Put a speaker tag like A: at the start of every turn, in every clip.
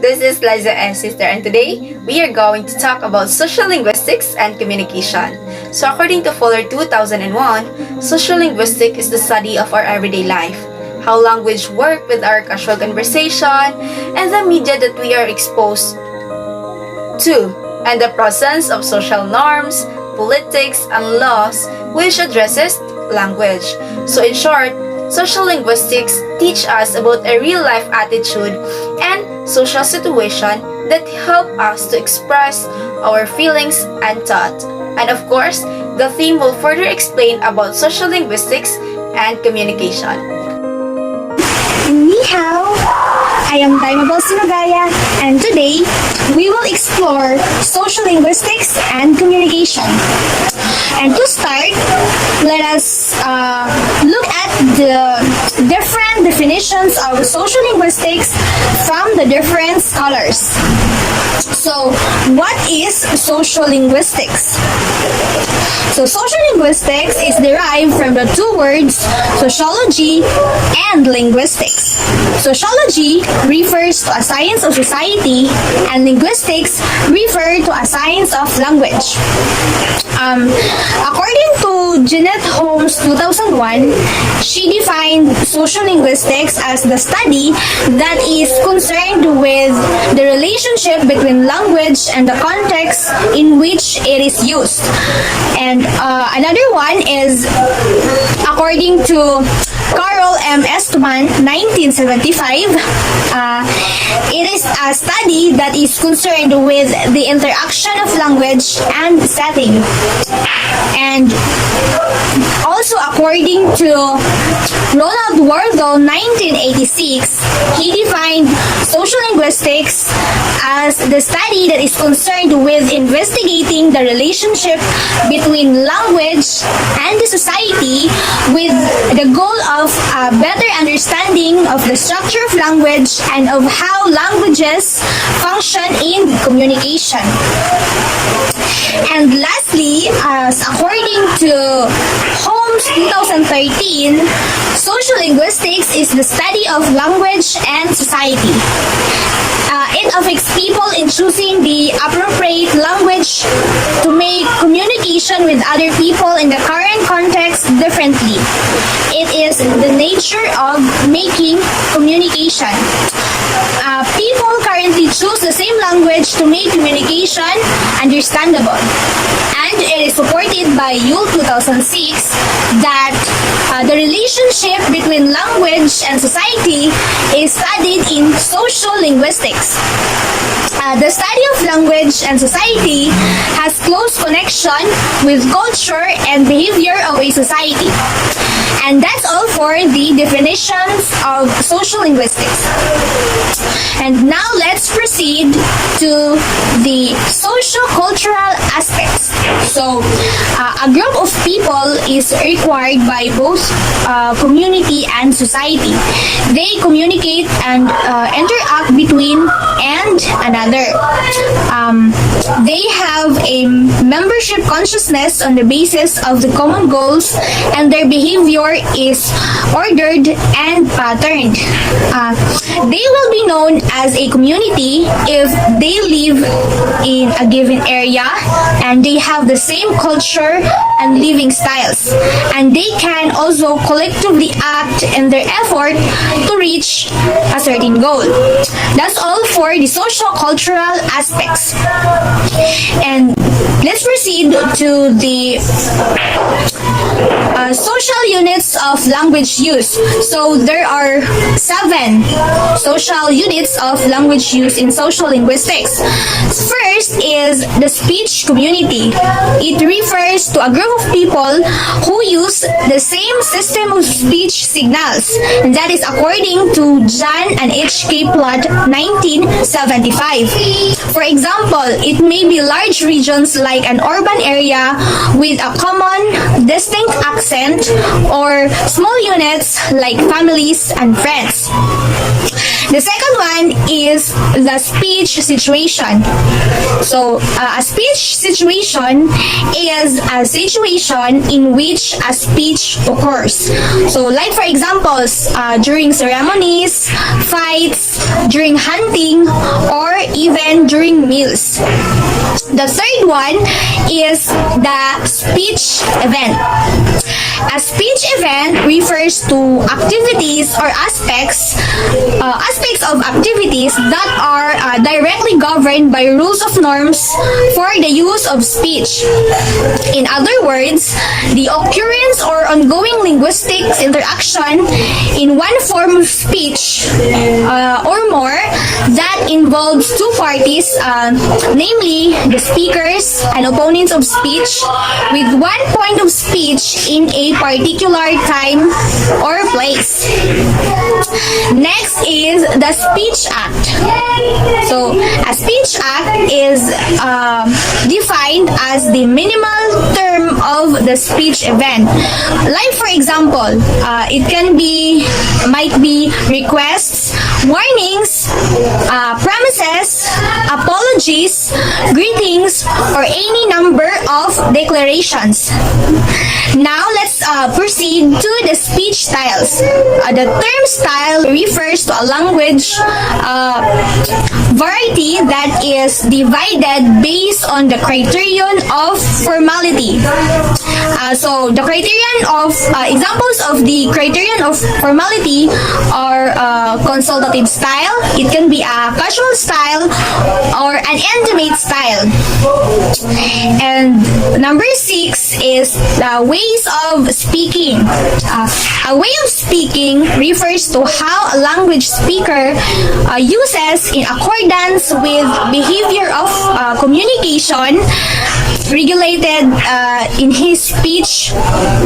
A: This is Liza and Sister, and today we are going to talk about sociolinguistics and communication. So according to Fuller 2001, sociolinguistics is the study of our everyday life, how language works with our casual conversation, and the media that we are exposed to, and the presence of social norms, politics, and laws which addresses language. So in short, sociolinguistics teach us about a real-life attitude and social situation that help us to express our feelings and thought. And of course, the theme will further explain about sociolinguistics and communication.
B: Ni hao! I am Daimabel Sinagaya, and today we will explore sociolinguistics and communication. And to start, let us look at the different definitions of sociolinguistics from the different scholars. So, what is sociolinguistics? So, sociolinguistics is derived from the two words sociology and linguistics. Sociology refers to a science of society, and linguistics refer to a science of language. According to Jeanette Holmes 2001, she defined sociolinguistics as the study that is concerned with the relationship between language and the context in which it is used. And another one is, according to Carol M. Esteban, 1975, it is a study that is concerned with the interaction of language and setting. And also according to Ronald Wargo, 1986, he defined sociolinguistics as the study that is concerned with investigating the relationship between language and the society with the goal of a better understanding of the structure of language and of how languages function in communication. And lastly, according to Holmes 2013, sociolinguistics is the study of language and society. It affects people in choosing the appropriate language to make communication with other people in the current context differently. It is the nature of making communication. People currently choose the same language to make communication understandable. And it is supported by Yule 2006 that the relationship between language and society is studied in sociolinguistics. The study of language and society has close connection with culture and behavior of a society. And that's all for the definitions of sociolinguistics. And now let's proceed to the socio-cultural aspects. So, a group of people is required by both community and society. They communicate and interact between and another. They have a membership consciousness on the basis of the common goals, and their behavior is ordered and patterned. They will be known as a community if they live in a given area and they have the same culture and living styles, and they can also collectively act in their effort to reach a certain goal. That's all for the socio-cultural aspects. And let's proceed to the social units of language use. So there are 7 social units of language use in sociolinguistics. First is the speech community. It refers to a group of people who use the same system of speech signals, and that is according to John and H.K. Platt, 1975. For example, it may be large regions like an urban area with a common, distinct accent, or small units like families and friends. The second one is the speech situation. So, a speech situation is a situation in which a speech occurs. So, like for examples, during ceremonies, fights, during hunting, or even during meals. The third one is the speech event. A speech event refers to activities or aspects of activities that are directly governed by rules of norms for the use of speech. In other words, the occurrence or ongoing linguistics interaction in one form of speech or more that involves two parties, namely the speakers and opponents of speech, with one point of speech in a particular time or place. Next is the speech act. So, a speech act is defined as the minimal term of the speech event. Like for example, might be requests, warnings, promises, apologies, greetings, or any number of declarations. Now let's proceed to the speech styles. The term style refers to a language variety that is divided based on the criterion of formality. So the criterion of examples of the criterion of formality are consultative style. It can be a casual style or an intimate style. And number 6 is the ways of speaking. A way of speaking refers to how a language speaker uses in accordance with behavior of communication regulated in his speech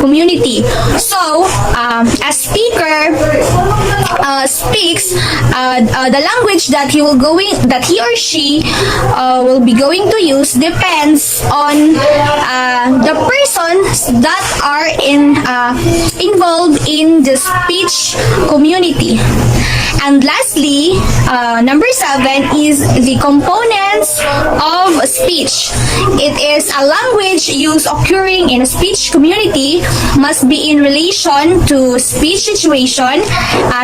B: community. So, a speaker speaks the language that he or she will be going to use depends on the persons that are involved in the speech community. And lastly, number 7 is the components of speech. It is a language use occurring in a speech community must be in relation to speech situation,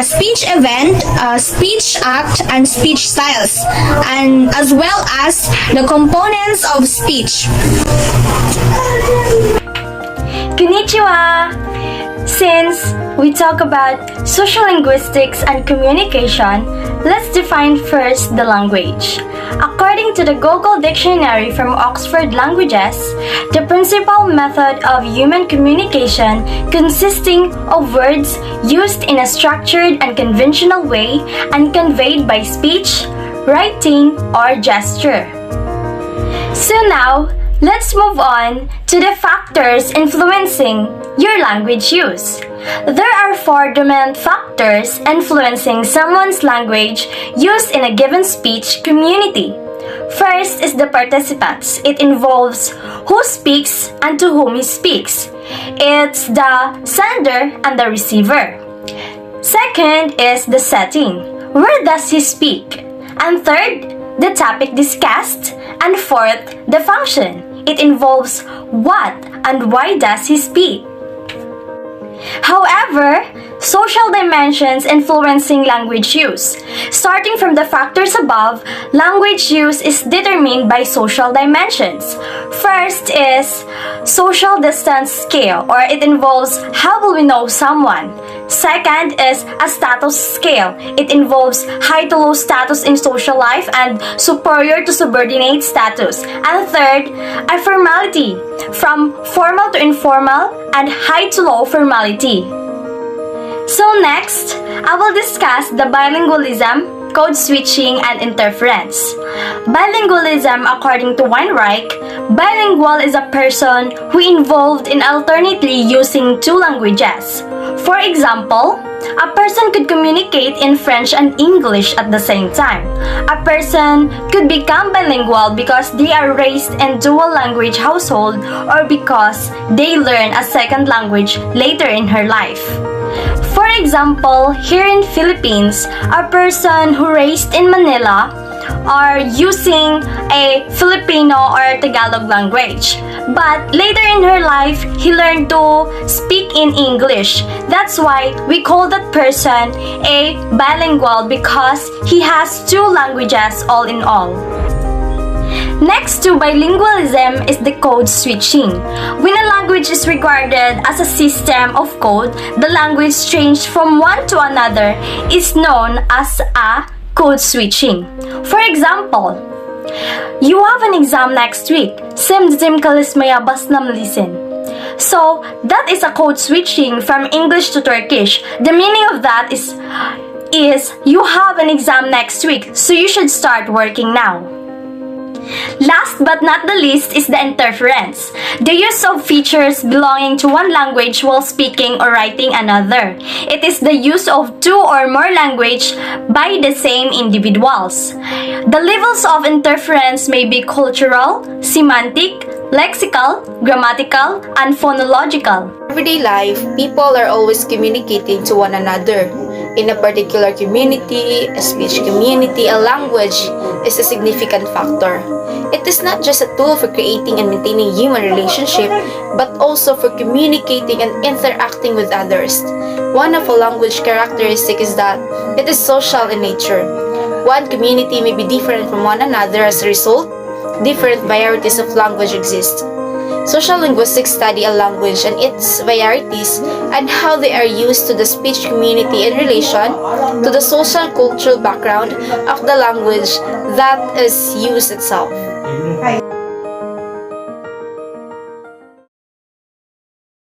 B: speech event, speech act, and speech styles, and as well as the components of speech.
C: Konnichiwa! Since we talk about sociolinguistics and communication, let's define first the language. According to the Google Dictionary from Oxford Languages, the principal method of human communication consisting of words used in a structured and conventional way and conveyed by speech, writing, or gesture. So now, let's move on to the factors influencing your language use. There are 4 dominant factors influencing someone's language used in a given speech community. First is the participants. It involves who speaks and to whom he speaks. It's the sender and the receiver. Second is the setting. Where does he speak? And third, the topic discussed. And fourth, the function. It involves what and why does he speak. However, social dimensions influencing language use. Starting from the factors above, language use is determined by social dimensions. First is social distance scale, or it involves how will we know someone. Second is a status scale. It involves high to low status in social life and superior to subordinate status. And third, a formality, from formal to informal and high to low formality. So next, I will discuss the bilingualism, code switching, and interference. Bilingualism, according to Weinreich, bilingual is a person who involved in alternately using 2 languages. For example, a person could communicate in French and English at the same time. A person could become bilingual because they are raised in dual language household or because they learn a second language later in her life. For example, here in Philippines, a person who raised in Manila are using a Filipino or Tagalog language. But later in her life, he learned to speak in English. That's why we call that person a bilingual because he has two languages all in all. Next to bilingualism is the code switching. When a language is regarded as a system of code, the language changed from one to another is known as a code switching. For example, you have an exam next week. Semdim kalis mayabas nam listen. So, that is a code switching from English to Turkish. The meaning of that is you have an exam next week, so you should start working now. Last but not the least is the interference, the use of features belonging to one language while speaking or writing another. It is the use of two or more language by the same individuals. The levels of interference may be cultural, semantic, lexical, grammatical, and phonological.
A: In everyday life, people are always communicating to one another. In a particular community, a speech community, a language is a significant factor. It is not just a tool for creating and maintaining human relationship, but also for communicating and interacting with others. One of a language characteristic is that it is social in nature. One community may be different from one another. As a result, different varieties of language exist. Social linguistics study a language and its varieties and how they are used to the speech community in relation to the social cultural background of the language that is used itself.